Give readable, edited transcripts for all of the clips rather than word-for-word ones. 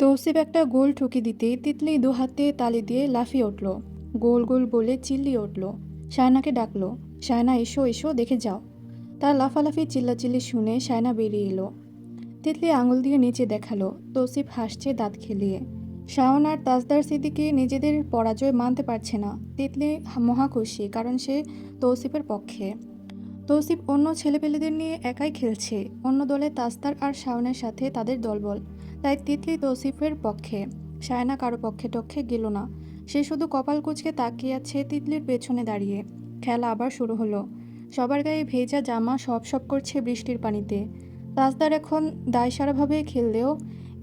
তৌসিফ একটা গোল ঠুকে দিতেই তিতলি দু হাতে তালি দিয়ে লাফিয়ে উঠল। গোল গোল বলে চিল্লিয়ে উঠল। শায়নাকে ডাকলো, শায়না এসো এসো দেখে যাও। তার লাফালাফি চিল্লাচিল্লি শুনে শায়না বেরিয়ে এলো। তিতলি আঙুল দিয়ে নিচে দেখালো। তৌসিফ হাসছে দাঁত খেলিয়ে। শাওন আর তাজদার সিদ্দিকী নিজেদের পরাজয় মানতে পারছে না। তিতলি মহা খুশি, কারণ সে তৌসিফের পক্ষে। তৌসিফ অন্য ছেলেপেলেদের নিয়ে একাই খেলছে। অন্য দলে তাজদার আর শাওনের সাথে তাদের দলবল। তাই তিতলি তৌসিফের পক্ষে। শায়না কারো পক্ষে টক্ষে গেল না। সে শুধু কপাল কুঁচকে তাকিয়ে আছে তিতলির পেছনে দাঁড়িয়ে। খেলা আবার শুরু হলো। সবার গায়ে ভেজা জামা সপ সপ করছে বৃষ্টির পানিতে। তাজদার এখন দায়সারাভাবে খেললেও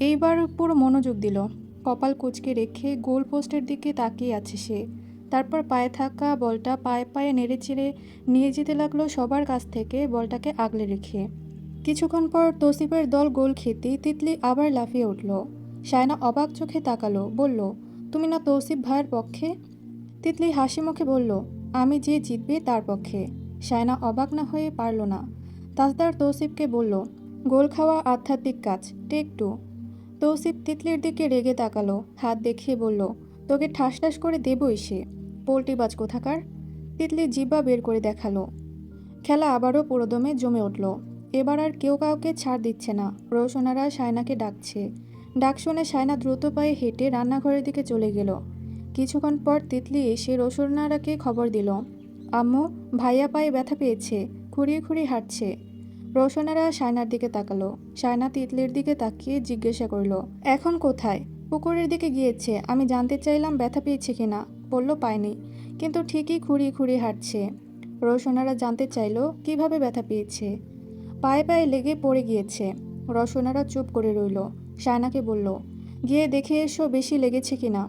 এইবার পুরো মনোযোগ দিল। কপাল কুঁচকে রেখে গোল পোস্টের দিকে তাকিয়ে আছে সে। তারপর পায়ে থাকা বলটা পায়ে পায়ে নেড়েচেড়ে নিয়ে যেতে লাগলো সবার কাছ থেকে, বলটাকে আগলে রেখে। কিছুক্ষণ পর তৌসিফের দল গোল খেতেই তিতলি আবার লাফিয়ে উঠল। শায়না অবাক চোখে তাকালো, বলল, তুমি না তৌসিফ ভাইয়ের পক্ষে? তিতলি হাসি মুখে বলল, আমি যে জিতবে তার পক্ষে। শায়না অবাক না হয়ে পারল না। তাজদার তৌসিফকে বলল, গোল খাওয়া আধ্যাত্মিক কাজ, টেক টু। তৌসিফ তিতলির দিকে রেগে তাকালো, হাত দেখিয়ে বলল, তোকে ঠাস ঠাস করে দেবই সে, পোল্টিবাজ কোথাকার। তিতলি জিব্বা বের করে দেখালো। খেলা আবারও পুরোদমে জমে উঠল। এবার আর কেউ কাউকে ছাড় দিচ্ছে না। রোশনারা শায়নাকে ডাকছে। ডাক শুনে শায়না দ্রুত পায়ে হেঁটে রান্নাঘরের দিকে চলে গেল। কিছুক্ষণ পর তিতলি এসে রোশনারাকে খবর দিল, আম্মু, ভাইয়া পায়ে ব্যথা পেয়েছে, খুঁড়িয়ে খুঁড়িয়ে হাঁটছে। রোশনারা শায়নার দিকে তাকালো। শায়না তিতলির দিকে তাকিয়ে জিজ্ঞাসা করল, এখন কোথায়? পুকুরের দিকে গিয়েছে। আমি জানতে চাইলাম ব্যথা পেয়েছে কিনা। বলল পায়নি, কিন্তু ঠিকই খুঁড়িয়ে খুঁড়িয়ে হাঁটছে। রোশনারা জানতে চাইল কিভাবে ব্যথা পেয়েছে। পায়ে পায়ে লেগে পড়ে গিয়েছে। রোশনারা চুপ করে রইল। শায়নাকে বলল, গিয়ে দেখে এসো বেশি লেগেছে কিনা।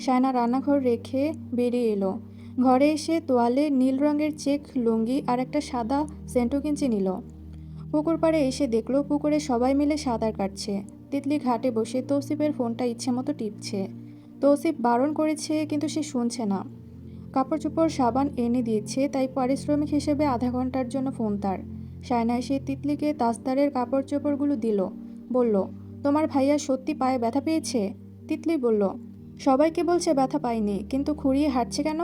শায়না রান্নাঘর রেখে বেরিয়ে এলো। ঘরে এসে তোয়ালে, নীল রঙের চেক লুঙ্গি আর একটা সাদা সেন্টো কিঞ্চি নিল। পুকুর পাড়ে এসে দেখলো পুকুরে সবাই মিলে সাঁতার কাটছে। তিতলি ঘাটে বসে তৌসিফের ফোনটা ইচ্ছে মতো টিপছে। তৌসিফ বারণ করেছে কিন্তু সে শুনছে না। কাপড় চোপড় সাবান এনে দিয়েছে, তাই পারিশ্রমিক হিসেবে আধা ঘন্টার জন্য ফোন তার। শায়না এসে তিতলিকে তাস্তারের কাপড় চোপড়গুলো দিল। বলল, তোমার ভাইয়া সত্যি পায়ে ব্যথা পেয়েছে? তিতলি বলল, সবাইকে বলছে ব্যথা পায়নি, কিন্তু খুঁড়িয়ে হাঁটছে কেন?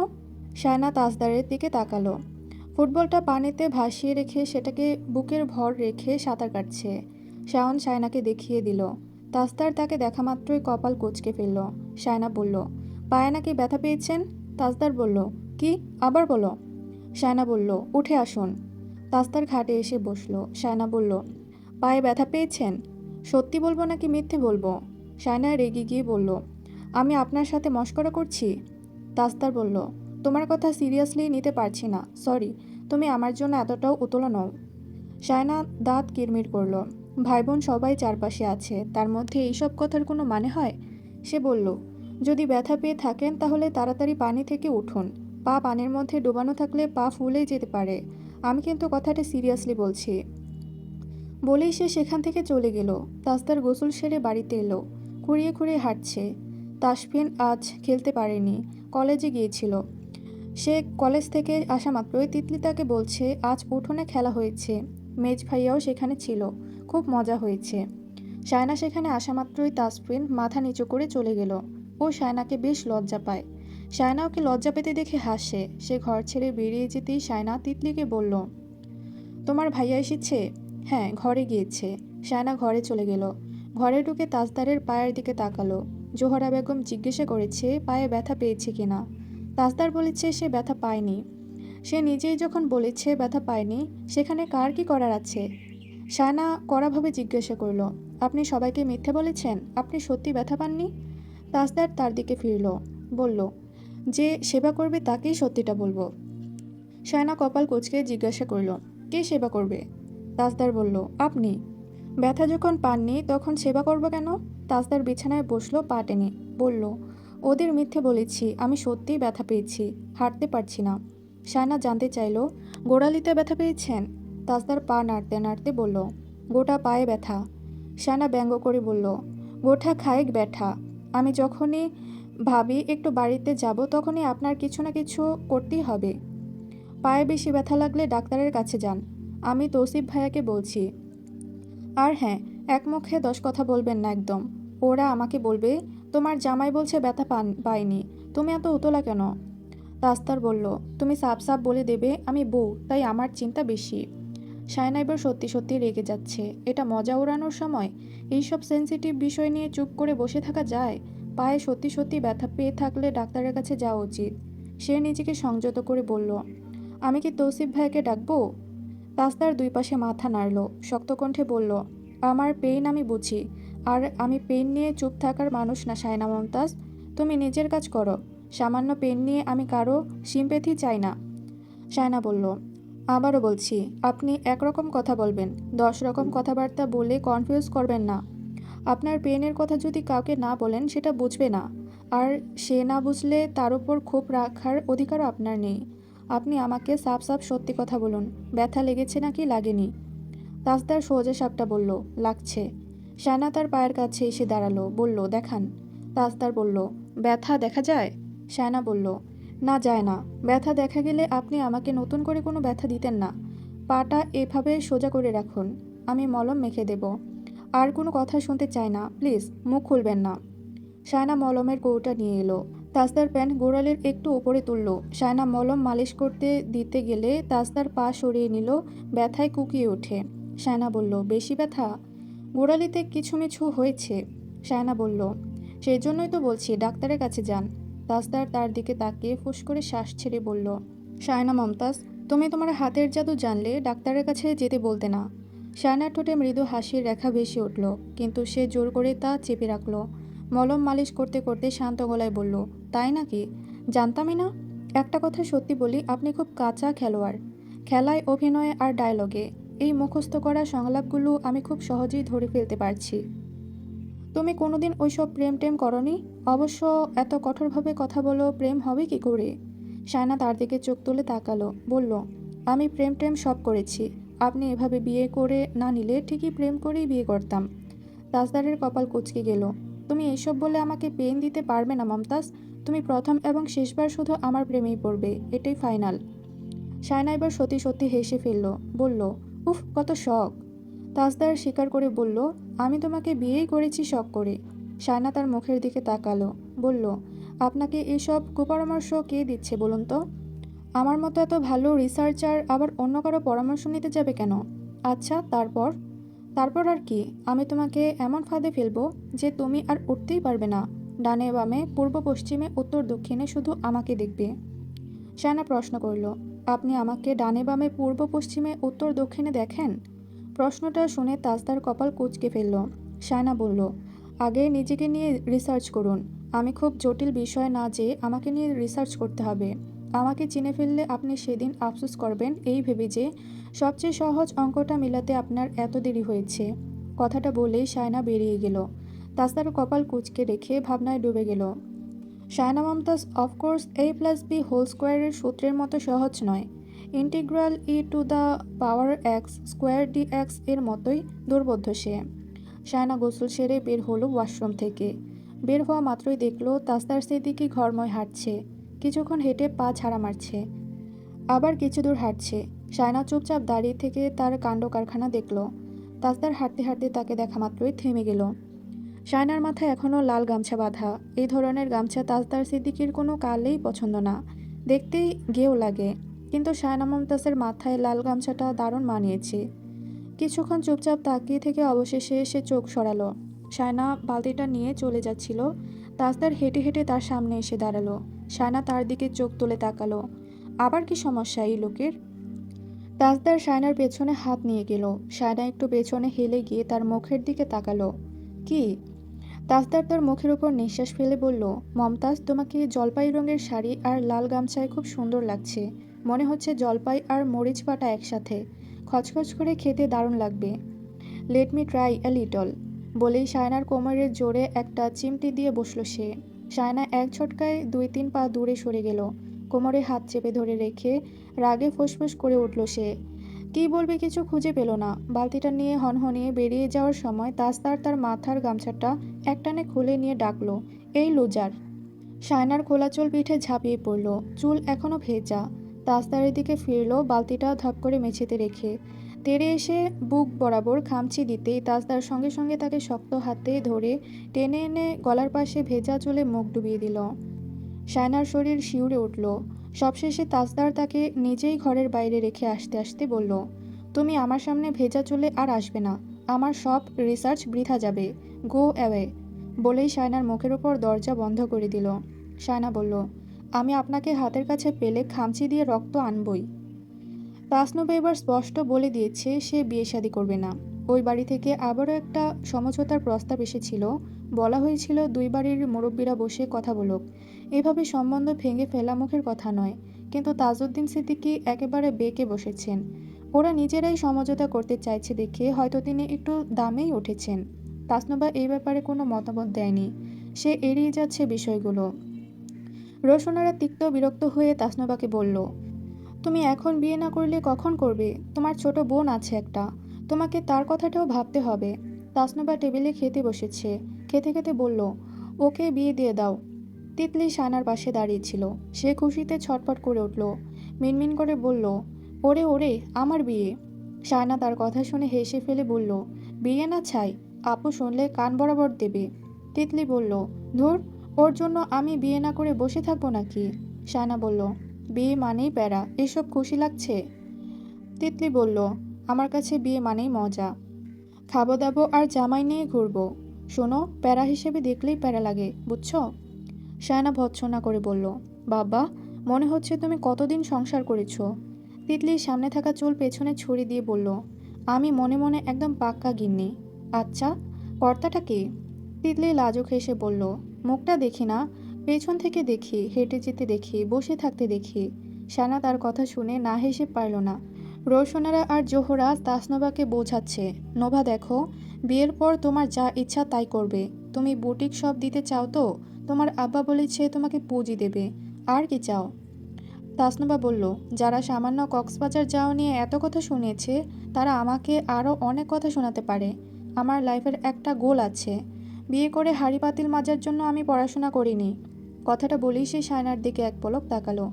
শায়না তাজদারের দিকে তাকালো। ফুটবলটা পানিতে ভাসিয়ে রেখে সেটাকে বুকের ভর রেখে সাঁতার কাটছে। শাওন শায়নাকে দেখিয়ে দিল। তাজদার তাকে দেখা মাত্রই কপাল কুঁচকে ফেলল। শায়না বলল, পায়ে নাকি ব্যথা পেয়েছেন? তাজদার বলল, কি? আবার বলো। শায়না বলল, উঠে আসুন। তাজদার ঘাটে এসে বসলো। শায়না বলল, পায়ে ব্যথা পেয়েছেন? সত্যি বলবো নাকি মিথ্যে বলবো? শায়না রেগে গিয়ে বলল, আমি আপনার সাথে মশকরা করছি? তাজদার বলল, তোমার কথা সিরিয়াসলি নিতে পারছি না, সরি। তুমি আমার জন্য এতটাও উতলা নও। শায়না দাঁত কিরমির করল। ভাই বোন সবাই চারপাশে আছে, তার মধ্যে এইসব কথার কোনো মানে হয়? সে বলল, যদি ব্যথা পেয়ে থাকেন তাহলে তাড়াতাড়ি পানি থেকে উঠুন। পা পানির মধ্যে ডোবানো থাকলে পা ফুলেই যেতে পারে। আমি কিন্তু কথাটা সিরিয়াসলি বলছি। বলেই সে সেখান থেকে চলে গেল। তাজদার গোসল সেরে বাড়িতে এলো। খুঁড়িয়ে খুঁড়িয়ে হাঁটছে। তাসফিন আজ খেলতে পারেনি, কলেজে গিয়েছিল। সে কলেজ থেকে আসা মাত্রই তিতলি তাকে বলছে আজ উঠোনে খেলা হয়েছে, মেজ ভাইয়াও সেখানে ছিল, খুব মজা হয়েছে। শায়না সেখানে আসা মাত্রই তাসফিন মাথা নিচু করে চলে গেল। ও শায়নাকে বেশ লজ্জা পায়। শায়না ওকে লজ্জা পেতে দেখে হাসে। সে ঘর ছেড়ে বেরিয়ে যেতেই শায়না তিতলিকে বলল, তোমার ভাইয়া এসেছে? হ্যাঁ, ঘরে গিয়েছে। শায়না ঘরে চলে গেল। ঘরে ঢুকে তাজদারের পায়ের দিকে তাকালো। জোহরা বেগম জিজ্ঞাসা করেছে পায়ে ব্যথা পেয়েছে কিনা। তাজদার বলেছে সে ব্যথা পায়নি। সে নিজেই যখন বলেছে ব্যথা পায়নি, সেখানে কার কি করার আছে? শায়না কড়াভাবে জিজ্ঞাসা করল, আপনি সবাইকে মিথ্যে বলেছেন? আপনি সত্যি ব্যথা পাননি? তাজদার তার দিকে ফিরল, বলল, যে সেবা করবে তাকেই সত্যিটা বলবো। শায়না কপাল কুঁচকে জিজ্ঞাসা করল, কে সেবা করবে? তাজদার বলল, আপনি। ব্যথা যখন পাননি তখন সেবা করব কেন? তাজদার বিছানায় বসলো, পা টেনে বলল, ওদের মিথ্যে বলেছি, আমি সত্যিই ব্যথা পেয়েছি, হাঁটতে পারছি না। শায়না জানতে চাইল, গোড়ালিতে ব্যথা পেয়েছেন? তাজদার পা নাড়তে নাড়তে বলল, গোটা পায়ে ব্যথা। শায়না ব্যঙ্গ করে বলল, গোটা খায়েক ব্যথা। আমি যখনই ভাবি একটু বাড়িতে যাব তখনই আপনার কিছু না কিছু করতেই হবে। পায়ে বেশি ব্যথা লাগলে ডাক্তারের কাছে যান। আমি তৌসিফ ভাইয়াকে বলছি। আর হ্যাঁ, এক মুখে 10 কথা বলবেন না একদম। ওরা আমাকে বলবে তোমার জামাই বলছে ব্যথা পায়নি, তুমি এত উতলা কেন? তাস্তার বলল, তুমি সাপ সাপ বলে দেবে আমি বউ, তাই আমার চিন্তা বেশি। সায়না এবার সত্যি সত্যি রেগে যাচ্ছে। এটা মজা ওড়ানোর সময়? এইসব সেন্সিটিভ বিষয় নিয়ে চুপ করে বসে থাকা যায়? পায়ে সত্যি সত্যি ব্যথা পেয়ে থাকলে ডাক্তারের কাছে যাওয়া উচিত। সে নিজেকে সংযত করে বলল, আমি কি তৌসিফ ভাইকে ডাকবো? তাস্তার দুই পাশে মাথা নাড়ল, শক্ত কণ্ঠে বলল, আমার পেইন আমি বুঝি, আর আমি পেইন নিয়ে চুপ থাকার মানুষ না সায়না মমতাজ। তুমি নিজের কাজ করো। সামান্য পেইন নিয়ে আমি কারো সিম্প্যাথি চাই না। সায়না বলল, আবারও বলছি, আপনি একরকম কথা বলবেন, 10 রকম কথাবার্তা বলে কনফিউজ করবেন না। আপনার পেনের কথা যদি কাউকে না বলেন সেটা বুঝবে না, আর সে না বুঝলে তার উপর ক্ষোভ রাখার অধিকারও আপনার নেই। আপনি আমাকে সাফ সাফ সত্যি কথা বলুন, ব্যথা লেগেছে নাকি লাগেনি? তাসদার সোজা সাপটা বলল, লাগছে। সায়না তার পায়ের কাছে এসে দাঁড়ালো, বলল, দেখান। তাসদার বলল, ব্যথা দেখা যায়? সায়না বলল, না যায় না। ব্যথা দেখা গেলে আপনি আমাকে নতুন করে কোনো ব্যথা দিতেন না। পাটা এভাবে সোজা করে রাখুন, আমি মলম মেখে দেব। আর কোনো কথা শুনতে চাই না, প্লিজ মুখ খুলবেন না। সায়না মলমের কৌটা নিয়ে এলো। তাসদার প্যান্ট গোড়ালির একটু উপরে তুলল। সায়না মলম মালিশ করতে দিতে গেলে তাসদার পা সরিয়ে নিল, ব্যথায় কুকিয়ে ওঠে। সায়না বলল, বেশি ব্যথা? গোড়ালিতে কিছুমিছু হয়েছে। সায়না বলল, সেই জন্যই তো বলছি ডাক্তারের কাছে যান। তাসদার তার দিকে তাকিয়ে ফুস করে শ্বাস ছেড়ে বলল, সায়না মমতাজ, তুমি তোমার হাতের জাদু জানলে ডাক্তারের কাছে যেতে বলতে না। সায়নার ঠোঁটে মৃদু হাসির রেখা ভেসে উঠল, কিন্তু সে জোর করে তা চেপে রাখল। মলম মালিশ করতে করতে শান্ত গলায় বলল, তাই নাকি? জানতামই না। একটা কথা সত্যি বলি, আপনি খুব কাঁচা খেলোয়াড়। খেলায়, অভিনয়ে আর ডায়লগে এই মুখস্থ করা সংলাপগুলো আমি খুব সহজেই ধরে ফেলতে পারছি। তুমি কোনোদিন ওইসব প্রেম টেম করনি? অবশ্য এত কঠোরভাবে কথা বলো, প্রেম হবে কি করে? সায়না তার দিকে চোখ তুলে তাকালো, বলল, আমি প্রেম টেম সব করেছি। আপনি এভাবে বিয়ে করে না নিলে ঠিকই প্রেম করেই বিয়ে করতাম। তাজদারের কপাল কুঁচকে গেল। তুমি এইসব বলে আমাকে পেন দিতে পারবে না মমতাজ। তুমি প্রথম এবং শেষবার শুধু আমার প্রেমেই পড়বে, এটাই ফাইনাল। সায়না এবার সত্যি সত্যি হেসে ফেলল, বলল, উফ কত শখ। তাজদার স্বীকার করে বলল, আমি তোমাকে বিয়েই করেছি শখ করে। সায়না তার মুখের দিকে তাকালো, বলল, আপনাকে এসব কুপরামর্শ কে দিচ্ছে বলুন তো? আমার মতো এত ভালো রিসার্চার আবার অন্য কারো পরামর্শ নিতে যাবে কেন? আচ্ছা, তারপর? তারপর আর কি, আমি তোমাকে এমন ফাঁদে ফেলবো যে তুমি আর উঠতেই পারবে না। ডানে বামে পূর্ব পশ্চিমে উত্তর দক্ষিণে শুধু আমাকে দেখবে। সায়না প্রশ্ন করল, আপনি আমাকে ডানে বামে পূর্ব পশ্চিমে উত্তর দক্ষিণে দেখেন? প্রশ্নটা শুনে তাজদার কপাল কুঁচকে ফেলল। সায়না বলল, আগে নিজেকে নিয়ে রিসার্চ করুন। আমি খুব জটিল বিষয় না যে আমাকে নিয়ে রিসার্চ করতে হবে। আমাকে চিনে ফেললে আপনি সেদিন আফসোস করবেন এই ভেবে যে সবচেয়ে সহজ অঙ্কটা মিলাতে আপনার এত দেরি হয়েছে। কথাটা বলেই সায়না বেরিয়ে গেল। তাজদার কপাল কুঁচকে রেখে ভাবনায় ডুবে গেল। সায়না মমতাজ, অফকোর্স a+b² সূত্রের মতো সহজ নয়। ইন্টিগ্রাল e⁻x² এর মতোই দুর্বোধ্য সে। সায়না গোসল সেরে বের হলো ওয়াশরুম থেকে। বের হওয়া মাত্রই দেখলো তাসদার সিদ্দিকী ঘরময় হাঁটছে। কিছুক্ষণ হেঁটে পা ঝাড়া মারছে, আবার কিছু দূর হাঁটছে। সায়না চুপচাপ দাঁড়িয়ে থেকে তার কাণ্ড কারখানা দেখল। তাসদার হাঁটতে হাঁটতে তাকে দেখা মাত্রই থেমে গেল। সায়নার মাথায় এখনও লাল গামছা বাঁধা। এই ধরনের গামছা তাজদার সিদ্দিকীর কোনো কালেই পছন্দ না, দেখতেই গেও লাগে। কিন্তু সায়না মমতাজের মাথায় লাল গামছাটা দারুণ মানিয়েছে। কিছুক্ষণ চুপচাপ তাকিয়ে থেকে অবশেষে সে চোখ সরালো। সায়না বালতিটা নিয়ে চলে যাচ্ছিল। তাজদার হেঁটে হেঁটে তার সামনে এসে দাঁড়ালো। সায়না তার দিকে চোখ তুলে তাকালো। আবার কি সমস্যা এই লোকের? তাজদার সায়নার পেছনে হাত নিয়ে গেল। সায়না একটু পেছনে হেলে গিয়ে তার মুখের দিকে তাকালো। কি? তাজদার তার মুখের উপর নিঃশ্বাস ফেলে বলল, মমতাজ, তোমাকে জলপাই রঙের শাড়ি আর লাল গামছায় খুব সুন্দর লাগছে। মনে হচ্ছে জলপাই আর মরিচ বাটা একসাথে খচখচ করে খেতে দারুণ লাগবে। Let me try a little. বলেই সায়নার কোমরের জোরে একটা চিমটি দিয়ে বসল সে। সায়না এক ঝটকায় 2-3 পা দূরে সরে গেল। কোমরে হাত চেপে ধরে রেখে রাগে ফুসফুস করে উঠল সে। কী বলবে কিছু খুঁজে পেল না। বালতিটা নিয়ে হনহনিয়ে বেরিয়ে যাওয়ার সময় তাজদার তার মাথার গামছাটা একটানে খুলে নিয়ে ডাকলো, এই লুজার। সায়নার খোলা চুল পিঠে ঝাঁপিয়ে পড়ল। চুল এখনো ভেজা। তাজদারের দিকে ফিরল, বালতিটা ধপ করে মেঝেতে রেখে। তেড়ে এসে বুক বরাবর খামচি দিতেই তাজদার সঙ্গে সঙ্গে তাকে শক্ত হাতে ধরে টেনে এনে গলার পাশে ভেজা চুলে মুখ ডুবিয়ে দিল। শায়নার শরীর শিউরে উঠল। সবশেষে তাজদার তাকে নিজেই ঘরের বাইরে রেখে আসতে আসতে বলল, তুমি আমার সামনে ভেজা চুলে আর আসবে না। আমার সব রিসার্চ বৃথা যাবে। Go away. বলেই শায়নার মুখের ওপর দরজা বন্ধ করে দিল। শায়না বলল, আমি আপনাকে হাতের কাছে পেলে খামচি দিয়ে রক্ত আনবই। তাসনুবা এবার স্পষ্ট বলে দিয়েছে সে বিয়ে শাদী করবে না। ওই বাড়ি থেকে আবারও একটা সমঝোতার প্রস্তাব এসেছিল। বলা হয়েছিল দুই বাড়ির মুরব্বীরা বসে কথা বলুক। এভাবে সম্বন্ধ ভেঙে ফেলা মুখের কথা নয়। কিন্তু তাজউদ্দিন সিদ্দিকী একেবারে বেঁকে বসেছেন। ওরা নিজেরাই সমঝোতা করতে চাইছে দেখে হয়তো তিনি একটু দামেই উঠেছেন। তাসনুবা এই ব্যাপারে কোনো মতামত দেয়নি। সে এড়িয়ে যাচ্ছে বিষয়গুলো। রোশনারা তিক্ত বিরক্ত হয়ে তাসনুবাকে বলল, তুমি এখন বিয়ে না করলে কখন করবে? তোমার ছোট বোন আছে একটা, তোমাকে তার কথাটাও ভাবতে হবে। তাসনুবা টেবিলে খেতে বসেছে। খেতে খেতে বলল, ওকে বিয়ে দিয়ে দাও। তিতলি শায়নার পাশে দাঁড়িয়েছিল। সে খুশিতে ছটফট করে উঠল। মিনমিন করে বলল, ওরে ওরে, আমার বিয়ে। শায়না তার কথা শুনে হেসে ফেলে বলল, বিয়ে না ছাই, আপু শুনলে কান বরাবর দেবে। তিতলি বলল, ধুর, ওর জন্য আমি বিয়ে না করে বসে থাকবো নাকি? শায়না বলল, বিয়ে মানেই প্যারা, এসব খুশি লাগছে? তিতলি বলল, আমার কাছে বিয়ে মানেই মজা। খাবো দাবো আর জামাই নিয়ে ঘুরবো। শোনো, প্যারা হিসেবে দেখলেই প্যারা লাগে, বুঝছো? শায়না ভৎসনা করে বলল, বাবা, মনে হচ্ছে তুমি কতদিন সংসার করেছো। তিতলির সামনে থাকা চুল পেছনে ছুরি দিয়ে বলল, আমি মনে মনে একদম পাক্কা গিন্নি। আচ্ছা, কর্তাটা কে? তিতলি লাজুক হেসে বলল, মুখটা দেখি না, পেছন থেকে দেখি, হেঁটে যেতে দেখি, বসে থাকতে দেখি। শায়না তার কথা শুনে না হেসে পারল না। রোশনারা আর জোহরা তাসনোভাকে বোঝাচ্ছে, নোভা দেখো, বিয়ের পর তোমার যা ইচ্ছা তাই করবে। তুমি বুটিক সব দিতে চাও তো? তোমার আব্বা বলেছে তোমাকে পুঁজি দেবে। আর কি চাও? তাসনোভা বলল, যারা সামান্য কক্সবাজার যাওয়া নিয়ে এত কথা শুনিয়েছে তারা আমাকে আরও অনেক কথা শোনাতে পারে। আমার লাইফের একটা গোল আছে। বিয়ে করে হাঁড়ি পাতিল মাজার জন্য আমি পড়াশোনা করিনি। কথাটা বলেই সে শায়নার দিকে এক পলক তাকালো।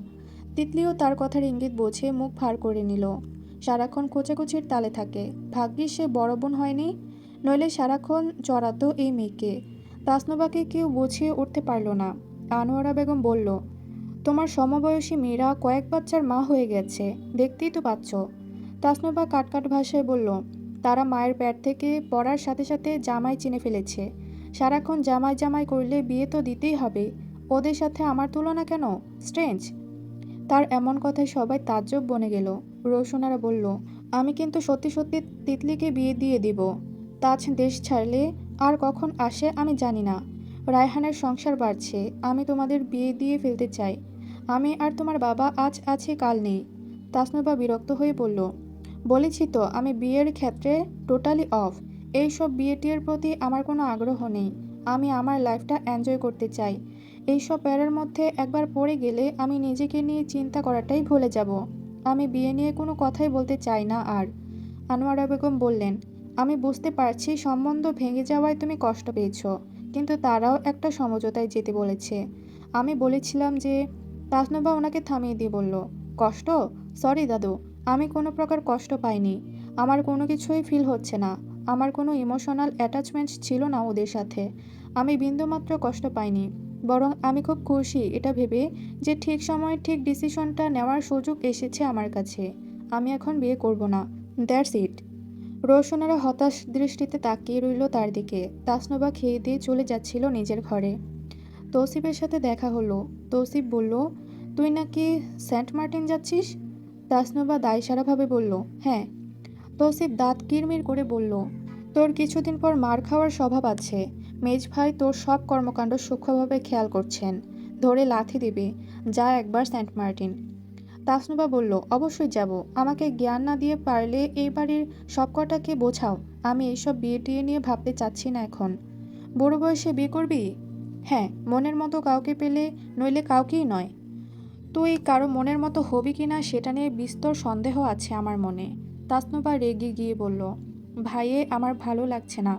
তিতলিও তার কথার ইঙ্গিত বুঝে মুখ ভার করে নিল। সারাক্ষণ কোচাকুচির তালে থাকে। ভাগ্যিস সে বড় বোন হয়নি, নইলে সারাক্ষণ চড়াতো এই মেয়েকে। তাসনোভাকে কেউ বুঝিয়ে উঠতে পারল না। আনোয়ারা বেগম বলল, তোমার সমবয়সী মেয়েরা কয়েক বাচ্চার মা হয়ে গেছে, দেখতেই তো পাচ্ছ। তাসনোভা কাটকাট ভাষায় বলল, তারা মায়ের পেট থেকে পড়ার সাথে সাথে জামাই চিনে ফেলেছে। সারাক্ষণ জামাই জামাই করলে বিয়ে তো দিতেই হবে। ওদের সাথে আমার তুলনা কেন? স্ট্রেঞ্জ। তার এমন কথায় সবাই তাজ্জব বনে গেল। রোশনারা বলল, আমি কিন্তু সত্যি সত্যি তিতলিকে বিয়ে দিয়ে দিব। তাজ দেশ ছাড়লে আর কখন আসে আমি জানি না। রায়হানের সংসার বাড়ছে, আমি তোমাদের বিয়ে দিয়ে ফেলতে চাই। আমি আর তোমার বাবা আজ আছে কাল নেই। তাসনুবা বিরক্ত হয়ে বলল, বলেছি তো আমি বিয়ের ক্ষেত্রে টোটালি অফ। এইসব বিয়ে টিয়ের প্রতি আমার কোনো আগ্রহ নেই। আমি আমার লাইফটা এনজয় করতে চাই। এইসব প্যারার মধ্যে একবার পড়ে গেলে আমি নিজেকে নিয়ে চিন্তা করাটাই ভুলে যাব। আমি বিয়ে নিয়ে কোনো কথাই বলতে চাই না আর। আনোয়ারা বেগম বললেন, আমি বুঝতে পারছি সম্বন্ধ ভেঙে যাওয়ায় তুমি কষ্ট পেয়েছো, কিন্তু তারাও একটা সমঝোতায় যেতে বলেছে। আমি বলেছিলাম যে। তাসনুবা ওনাকে থামিয়ে দিয়ে বলল, কষ্ট? সরি দাদু, আমি কোনো প্রকার কষ্ট পাইনি। আমার কোনো কিছুই ফিল হচ্ছে না। আমার কোনো ইমোশনাল অ্যাটাচমেন্ট ছিল না ওদের সাথে। আমি বিন্দুমাত্র কষ্ট পাইনি। বরং আমি খুব খুশি এটা ভেবে যে ঠিক সময়ে ঠিক ডিসিশনটা নেওয়ার সুযোগ এসেছে আমার কাছে। আমি এখন বিয়ে করব না। That's it. রোশনারা হতাশ দৃষ্টিতে তাকিয়ে রইল তার দিকে। তাসনুবা খেয়ে দিয়ে চলে যাচ্ছিল নিজের ঘরে। তৌসিফের সাথে দেখা হলো। তৌসিফ বলল, তুই নাকি সেন্ট মার্টিন যাচ্ছিস? তাসনুবা দায়সারাভাবে বলল, হ্যাঁ। তৌসিফ দাঁত কিরমির করে বলল, তোর কিছুদিন পর মার খাওয়ার স্বভাব আছে। মেজ ভাই তোর সব কর্মকাণ্ড সূক্ষ্মভাবে খেয়াল করছেন। ধরে লাথি দিবে। যা একবার সেন্ট মার্টিন। তাসনুবা বলল, অবশ্যই যাব। আমাকে জ্ঞান না দিয়ে পারলে এই বাড়ির সবকটাকে বোঝাও আমি এইসব বিয়ে টিয়ে নিয়ে ভাবতে চাচ্ছি না এখন। বুড়ো বয়সে বিয়ে করবি? হ্যাঁ, মনের মতো কাউকে পেলে, নইলে কাউকেই নয়। তুই কারো মনের মতো হবি কিনা সেটা নিয়ে বিস্তর সন্দেহ আছে আমার মনে। তাসনুবা রেগে গিয়ে বলল, ভাইয়ে আমার ভালো লাগছে না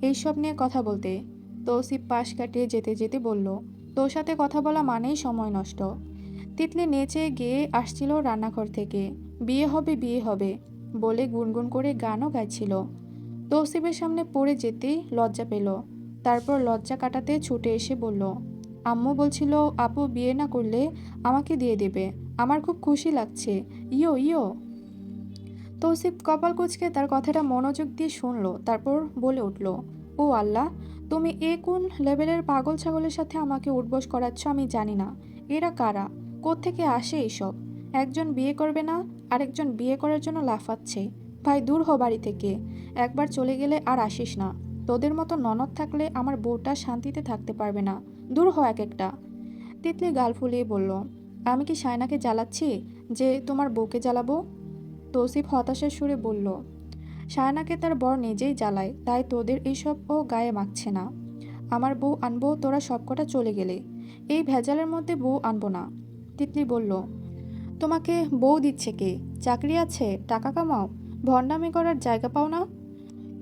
এইসব নিয়ে কথা বলতে। তৌসিফ পাশ কাটিয়ে যেতে যেতে বলল, তোর সাথে কথা বলা মানেই সময় নষ্ট। তিতলি নেচে গিয়ে আসছিল রান্নাঘর থেকে। বিয়ে হবে বিয়ে হবে। বলে গুনগুন করে গানও গাইছিল। তৌসিফের সামনে পড়ে যেতেই লজ্জা পেল। তারপর লজ্জা কাটাতে ছুটে এসে বলল, আম্মু বলছিল আপু বিয়ে না করলে আমাকে দিয়ে দেবে। আমার খুব খুশি লাগছে। ইয়ো ইয়ো। তৌসিফ কপাল কুঁচকে তার কথাটা মনোযোগ দিয়ে শুনল, তারপর বলে উঠল, ও আল্লাহ, তুমি এ কোন লেভেলের পাগল ছাগলের সাথে আমাকে উঠবোস করাচ্ছ আমি জানি না। এরা কারা, কোত্থেকে আসে এইসব? একজন বিয়ে করবে না, আরেকজন বিয়ে করার জন্য লাফাচ্ছে। ভাই দূর হ বাড়ি থেকে, একবার চলে গেলে আর আসিস না। তোদের মতো ননদ থাকলে আমার বউটা শান্তিতে থাকতে পারবে না। দূর হ এক একটা। তিতলি গাল ফুলিয়ে বলল, আমি কি শায়নাকে জ্বালাচ্ছি যে তোমার বউকে জ্বালাবো? তৌসিফ হতাশার সুরে বলল, শায়নাকে তার বর নিজেই জ্বালায়, তাই তোদের এইসব ও গায়ে মাখছে না। আমার বউ আনবো তোরা সবকটা চলে গেলে। এই ভেজালের মধ্যে বউ আনবো না। তিতলি বলল, তোমাকে বউ দিচ্ছে কে? চাকরি আছে, টাকা কামাও, ভণ্ডামি করার জায়গা পাও না?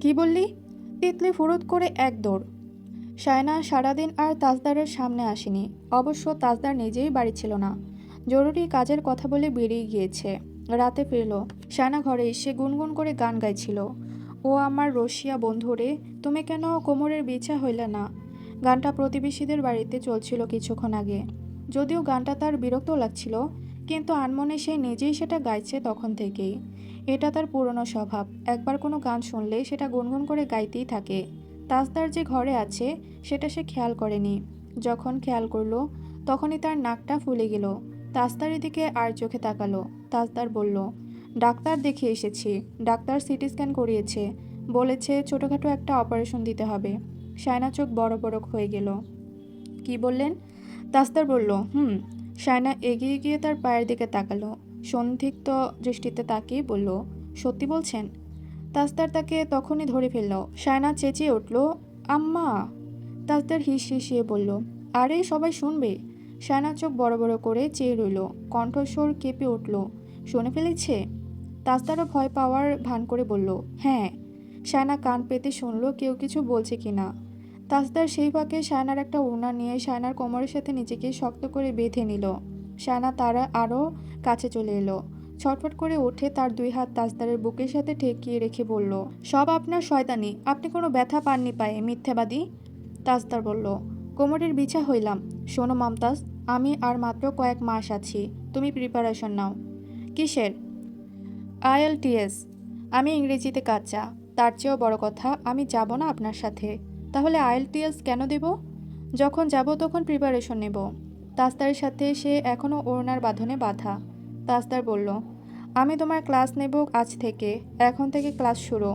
কি বললি? তিতলি ফুরুত করে এক দৌড়। শায়না সারাদিন আর তাজদারের সামনে আসেনি। অবশ্য তাজদার নিজেই বাড়ি ছিল না, জরুরি কাজের কথা বলে বেরিয়ে গিয়েছে। রাতে ফিরল। শায়না ঘরে এসে গুনগুন করে গান গাইছিল, ও আমার রসিয়া বন্ধুরে, তুমি কেন কোমরের বিছা হইলে না। গানটা প্রতিবেশীদের বাড়িতে চলছিল কিছুক্ষণ আগে। যদিও গানটা তার বিরক্ত লাগছিল, কিন্তু আনমনে সে নিজেই সেটা গাইছে তখন থেকেই। এটা তার পুরনো স্বভাব, একবার কোনো গান শুনলে সেটা গুনগুন করে গাইতেই থাকে। তাজদার যে ঘরে আছে সেটা সে খেয়াল করেনি। যখন খেয়াল করলো তখনই তার নাকটা ফুলে গেল। তাজদারের দিকে আর চোখে তাকালো। তাজদার বলল, ডাক্তার দেখে এসেছি। ডাক্তার সিটি স্ক্যান করিয়েছে, বলেছে ছোটোখাটো একটা অপারেশন দিতে হবে। শায়না চোখ বড় বড় হয়ে গেল। কি বললেন? তাজদার বলল, শায়না এগিয়ে গিয়ে তার পায়ের দিকে তাকালো। সন্দিগ্ধ দৃষ্টিতে তাকিয়ে বলল, সত্যি বলছেন? তাজদার তাকে তখনই ধরে ফেলল। শায়না চেঁচিয়ে উঠল, আম্মা! তাজদার হিস হিসিয়ে বলল, আরে সবাই শুনবে। শায়না চোখ বড় বড় করে চেয়ে রইল, কণ্ঠস্বর কেঁপে উঠল, শুনে ফেলেছে? তাজদারও ভয় পাওয়ার ভান করে বলল, হ্যাঁ। শায়না কান পেতে শুনল কেউ কিছু বলছে কিনা। তাজদার সেই ফাঁকে শায়নার একটা ওড়না নিয়ে শায়নার কোমরের সাথে নিজেকে শক্ত করে বেঁধে নিল। শায়না তারা আরও কাছে চলে এলো। ছটফট করে উঠে তার দুই হাত তাজদারের বুকের সাথে ঠেকিয়ে রেখে বলল, সব আপনার শয়তানি, আপনি কোনো ব্যথা পাননি পায়ে, মিথ্যাবাদী। তাজদার বলল, কোমরের বিছা হইলাম। শোনো মমতাজ, আমি আর মাত্র কয়েক মাস আছি, তুমি প্রিপারেশন নাও। কিসের? IELTS। আমি ইংরেজিতে কাঁচা। তার চেয়েও বড় কথা, আমি যাব না আপনার সাথে। তাহলে IELTS কেন দেব? যখন যাব তখন প্রিপারেশন নেব। তাজদারের সাথে সে এখনও ওড়নার বাঁধনে বাঁধা। তাজদার বলল, আমি তোমার ক্লাস নেব আজ থেকে। এখন থেকে ক্লাস শুরু।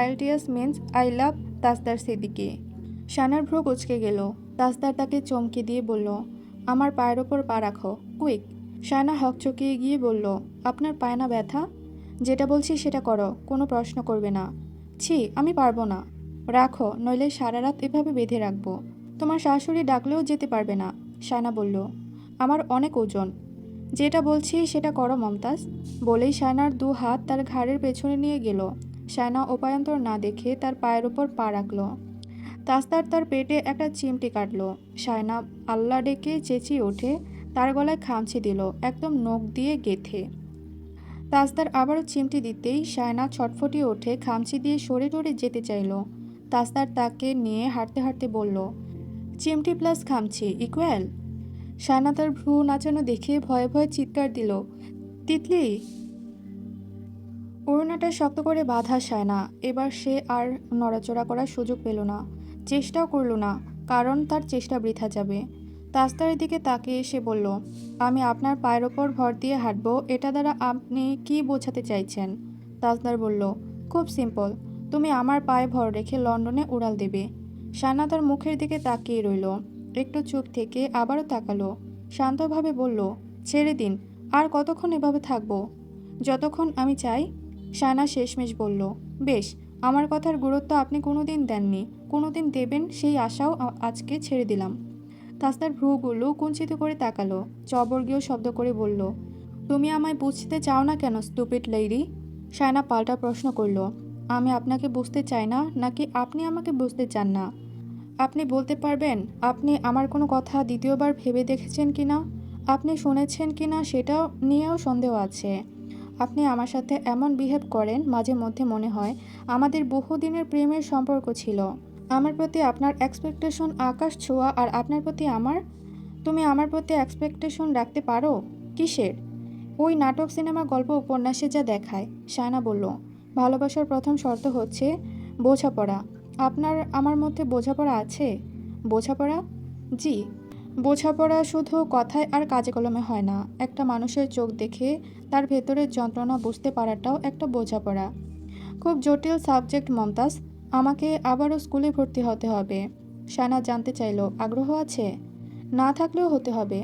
IELTS means I love Tajdar Siddiqui. শায়নার ভ্রু কুঁচকে গেল। তাজদার তাকে চমকে দিয়ে বলল, আমার পায়ের ওপর পা রাখো, কুইক। শায়না হকচকিয়ে গিয়ে বলল, আপনার পায়ে না ব্যথা? যেটা বলছি সেটা করো, কোনো প্রশ্ন করবে না। ছি, আমি পারবো না। রাখো, নইলে সারা রাত এভাবে বেঁধে রাখবো। তোমার শাশুড়ি ডাকলেও যেতে পারবে না। শায়না বলল, আমার অনেক ওজন। যেটা বলছি সেটা করো মমতাজ। বলেই শায়নার দু হাত তার ঘাড়ের পেছনে নিয়ে গেল। শায়না উপায়ন্তর না দেখে তার পায়ের ওপর পা রাখল। তাজদার তার পেটে একটা চিমটি কাটল। শায়না আল্লাহ ডেকে চেঁচিয়ে ওঠে, তার গলায় খামচি দিল, একদম নখ দিয়ে গেথে। তাজদার আবারও চিমটি দিতেই শায়না ছটফটিয়ে ওঠে, খামচি দিয়ে সরে টরে যেতে চাইল। তাজদার তাকে নিয়ে হাঁটতে হাঁটতে বলল, চিমটি প্লাস খামচি ইকুয়াল? শায়না তার ভ্রু নাচানো দেখে ভয়ে ভয়ে চিৎকার দিল, তিতলি! ওড়নাটা শক্ত করে বাঁধা শায়না এবার সে আর নড়াচড়া করার সুযোগ পেল না, চেষ্টাও করল না, কারণ তার চেষ্টা বৃথা যাবে। তাজদারের দিকে তাকিয়ে এসে বলল, আমি আপনার পায়ের ওপর ভর দিয়ে হাঁটবো, এটা দ্বারা আপনি কি বোঝাতে চাইছেন? তাজদার বলল, খুব সিম্পল, তুমি আমার পায়ে ভর রেখে লন্ডনে উড়াল দেবে। শায়না তার মুখের দিকে তাকিয়ে রইল, একটু চুপ থেকে আবারও তাকালো, শান্তভাবে বলল, ছেড়ে দিন। আর কতক্ষণ এভাবে থাকবো? যতক্ষণ আমি চাই। শায়না শেষমেশ বলল, বেশ, আমার কথার গুরুত্ব আপনি কোনোদিন দেননি, কোনোদিন দেবেন সেই আশাও আজকে ছেড়ে দিলাম। তাজদার ভ্রুগুলো কুঞ্চিত করে তাকালো, চবর্গীয় শব্দ করে বলল, তুমি আমায় বুঝতে চাও না কেন স্টুপিড লেডি? শায়না পাল্টা প্রশ্ন করল, আমি আপনাকে বুঝতে চাই না নাকি আপনি আমাকে বুঝতে চান না? আপনি বলতে পারবেন আপনি আমার কোনো কথা দ্বিতীয়বার ভেবে দেখেছেন কিনা? আপনি শুনেছেন কিনা সেটাও নিয়েও সন্দেহ আছে। আপনি আমার সাথে এমন বিহেভ করেন, মাঝে মধ্যে মনে হয় আমাদের বহুদিনের প্রেমের সম্পর্ক ছিল। আমার প্রতি আপনার এক্সপেকটেশন আকাশ ছোঁয়া, আর আপনার প্রতি আমার, তুমি আমার প্রতি এক্সপেকটেশন রাখতে পারো? কিসের? ওই নাটক, সিনেমা, গল্প, উপন্যাসে যা দেখায়। সায়না বলল, ভালোবাসার প্রথম শর্ত হচ্ছে বোঝাপড়া। আপনার আমার মধ্যে বোঝাপড়া আছে? বোঝাপড়া? জি। বোঝাপড়া শুধু কথায় আর কাজে কলমে হয় না। একটা মানুষের চোখ দেখে তার ভেতরের যন্ত্রণা বুঝতে পারাটাও একটা বোঝাপড়া। খুব জটিল সাবজেক্ট মমতাজ। আমাকে আবারও স্কুলে ভর্তি হতে হবে। সায়না জানতে চাইল, আগ্রহ আছে? না থাকলেও হতে হবে।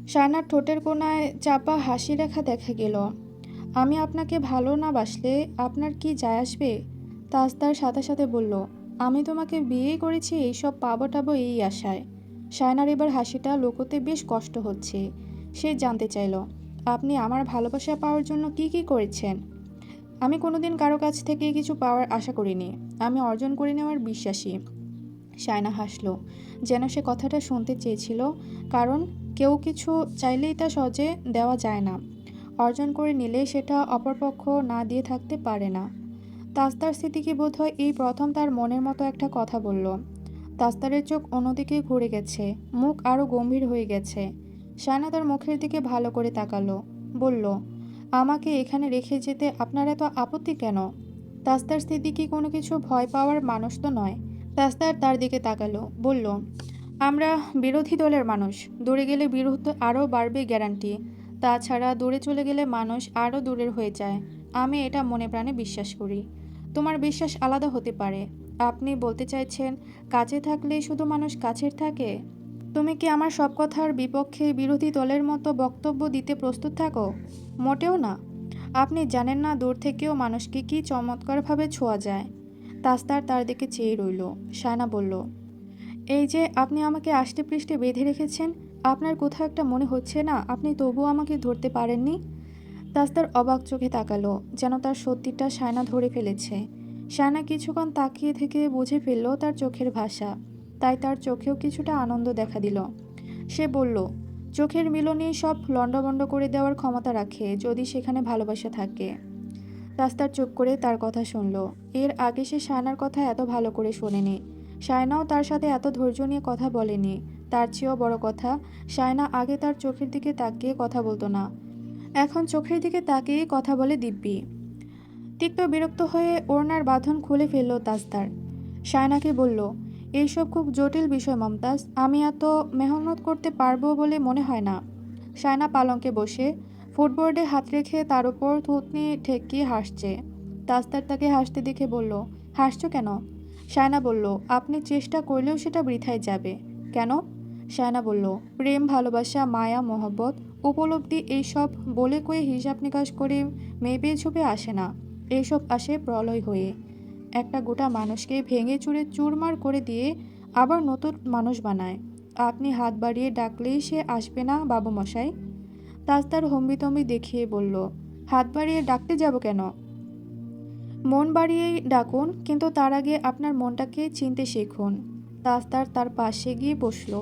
সায়নার ঠোঁটের কোণায় চাপা হাসি রেখা দেখা গেল। আমি আপনাকে ভালো না বাসলে আপনার কি যায় আসবে? তাজদার সাথে সাথে বলল, আমি তোমাকে বিয়েই করেছি এইসব পাবো টাবো এই আশায়। সায়নার এবার হাসিটা লুকোতে বেশ কষ্ট হচ্ছে। সে জানতে চাইল, আপনি আমার ভালোবাসা পাওয়ার জন্য কি কি করেছেন? আমি কোনোদিন কারো কাছ থেকে কিছু পাওয়ার আশা করিনি। আমি অর্জন করে নেওয়ার বিশ্বাসী। সায়না হাসল, যেন সে কথাটা শুনতে চেয়েছিল, কারণ কেউ কিছু চাইলেই তা সহজে দেওয়া যায় না। অর্জন করে নিলে সেটা অপরপক্ষ না দিয়ে থাকতে পারে না। তাস্তার স্মৃতিকে বোধহয় এই প্রথম তার মনের মতো একটা কথা বলল। তাস্তারের চোখ অন্যদিকে ঘুরে গেছে, মুখ আরও গম্ভীর হয়ে গেছে। সায়না তার মুখের দিকে ভালো করে তাকালো, বলল, আমাকে এখানে রেখে যেতে আপনার এত আপত্তি কেন? তাস্তার স্মৃতি কি কোনো কিছু ভয় পাওয়ার মানুষ তো নয়। তাস্তার তার দিকে তাকালো, বলল, আমরা বিরোধী দলের মানুষ। দূরে গেলে বিরোধ আরও বাড়বে গ্যারান্টি। তাছাড়া দূরে চলে গেলে মানুষ আরও দূরের হয়ে যায়। আমি এটা মনে প্রাণে বিশ্বাস করি। তোমার বিশ্বাস আলাদা হতে পারে। আপনি বলতে চাইছেন কাছে থাকলেই শুধু মানুষ কাছের থাকে? তুমি কি আমার সব কথার বিপক্ষে বিরোধী দলের মতো বক্তব্য দিতে প্রস্তুত থাকো? মোটেও না। আপনি জানেন না দূর থেকেও মানুষকে কি চমৎকারভাবে ছোঁয়া যায়। তাস্তার তার দিকে চেয়ে রইল। সায়না বলল, এই যে আপনি আমাকে আষ্টেপৃষ্ঠে বেঁধে রেখেছেন, আপনার কোথাও একটা মনে হচ্ছে না আপনি তবুও আমাকে ধরতে পারেননি? তাস্তার অবাক চোখে তাকালো, যেন তার সত্যিটা সায়না ধরে ফেলেছে। সায়না কিছুক্ষণ তাকিয়ে থেকে বুঝে ফেলল তার চোখের ভাষা, তাই তার চোখেও কিছুটা আনন্দ দেখা দিল। সে বলল, চোখের মিলনই সব লণ্ডভণ্ড করে দেওয়ার ক্ষমতা রাখে, যদি সেখানে ভালোবাসা থাকে। তাস্তার চুপ করে তার কথা শুনল। এর আগে সে সায়নার কথা এত ভালো করে শোনেনি। সায়নাও তার সাথে এত ধৈর্য নিয়ে কথা বলেনি। তার চেয়েও বড় কথা, সায়না আগে তার চোখের দিকে তাকিয়ে কথা বলতো না। এখন চোখের দিকে তাকিয়ে কথা বলে দিব্যি। তিক্ত বিরক্ত হয়ে ওড়নার বাঁধন খুলে ফেলল তাজদার। সায়নাকে বলল, এইসব খুব জটিল বিষয় মমতাজ, আমি এত মেহনত করতে পারবো বলে মনে হয় না। সায়না পালঙ্কে বসে ফুটবোর্ডে হাত রেখে তার উপর থুতনি ঠেকিয়ে হাসছে। তাজদার তাকে হাসতে দেখে বলল, হাসছো কেন? সায়না বলল, আপনি চেষ্টা করলেও সেটা বৃথায় যাবে। কেন? সায়না বলল, প্রেম, ভালোবাসা, মায়া, মহব্বত, উপলব্ধি, এইসব বলে কয়ে হিসাব নিকাশ করে মেপে ঝুপে আসে না। এইসব আসে প্রলয় হয়ে, একটা গোটা মানুষকে ভেঙে চুরে চুরমার করে দিয়ে আবার নতুন মানুষ বানায়। আপনি হাত বাড়িয়ে ডাকলেই সে আসবে না বাবু মশাই? তাজদার হম্বিতম্বি দেখিয়ে বলল, হাত বাড়িয়ে ডাকতে যাব কেন? মন বাড়িয়েই ডাকুন, কিন্তু তার আগে আপনার মনটাকে চিনতে শিখুন। তাজদার তার পাশে গিয়ে বসল।